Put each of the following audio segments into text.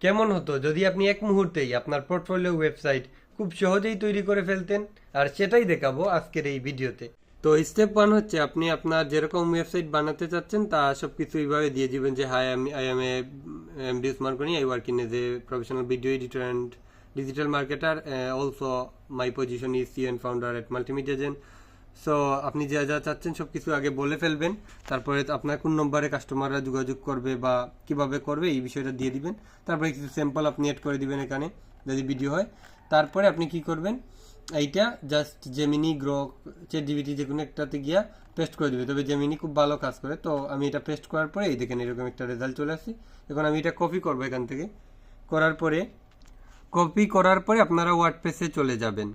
কেমন হতো যদি আপনি এক মুহূর্তেই আপনার পোর্টফোলিও ওয়েবসাইট খুব সহজেই তৈরি করে ফেলতেন? আর সেটাই দেখাবো আজকের এই ভিডিওতে। তো স্টেপ ওয়ান হচ্ছে আপনি আপনার যেরকম ওয়েবসাইট বানাতে চাচ্ছেন তা সব কিছু এইভাবে দিয়ে দিবেন যে hi I am a MD Usman Goni, I work in as a professional video editor and digital marketer, also my position is CEO and founder at multimedia Zen. So আপনি যা যা চাচ্ছেন সব কিছু আগে বলে ফেলবেন, তারপরে আপনার কোন নম্বরে কাস্টমাররা যোগাযোগ করবে বা কিভাবে করবে এই বিষয়টা দিয়ে দিবেন। তারপরে কিছু স্যাম্পল আপনি অ্যাড করে দিবেন এখানে যদি ভিডিও হয়। তারপরে আপনি কি করবেন, এইটা just Gemini, Grok, chat GPT যে কোনো একটাতে গিয়া পেস্ট করে দিবে। তবে জেমিনি খুব ভালো কাজ করে। তো আমি এটা পেস্ট করার পরে এই দেখেন এরকম একটা রেজাল্ট চলে আসছে। এখন আমি এটা কপি করবো এখান থেকে। কপি করার পরে আপনারা ওয়ার্ডপ্রেসে চলে যাবেন,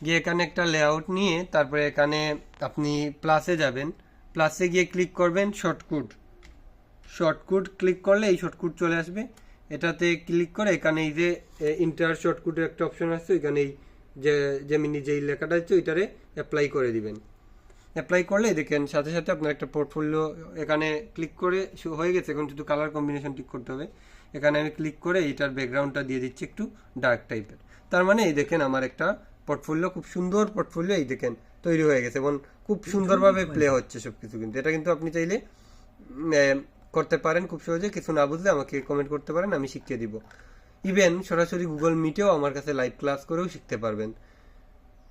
গিয়ে এখানে একটা লেআউট নিয়ে তারপরে এখানে আপনি প্লাসে যাবেন। প্লাসে গিয়ে ক্লিক করবেন শর্টকুট ক্লিক করলে এই শর্টকুট চলে আসবে। এটাতে ক্লিক করে এখানে এই যে ইন্টার শর্টকুটের একটা অপশন আছে, এখানে এই যে জেমিনি যেই লেখাটা আছে ওইটারে অ্যাপ্লাই করে দিবেন। অ্যাপ্লাই করলে দেখেন সাথে সাথে আপনার একটা পোর্টফোলিও এখানে ক্লিক করে হয়ে গেছে। এখন শুধু কালার কম্বিনেশন ঠিক করতে হবে। এখানে আমি ক্লিক করে এইটার ব্যাকগ্রাউন্ডটা দিয়ে দিচ্ছি একটু ডার্ক টাইপের। তার মানে এই দেখেন আমার একটা পোর্টফোলিও, খুব সুন্দর পোর্টফোলিও এই দেখেন তৈরি হয়ে গেছে এবং খুব সুন্দরভাবে প্লে হচ্ছে সবকিছু। কিন্তু এটা কিন্তু আপনি চাইলে করতে পারেন খুব সহজে। কিছু না বুঝলে আমাকে কমেন্ট করতে পারেন, আমি শিখিয়ে দিব। ইভেন সরাসরি গুগল মিটেও আমার কাছে লাইভ ক্লাস করেও শিখতে পারবেন।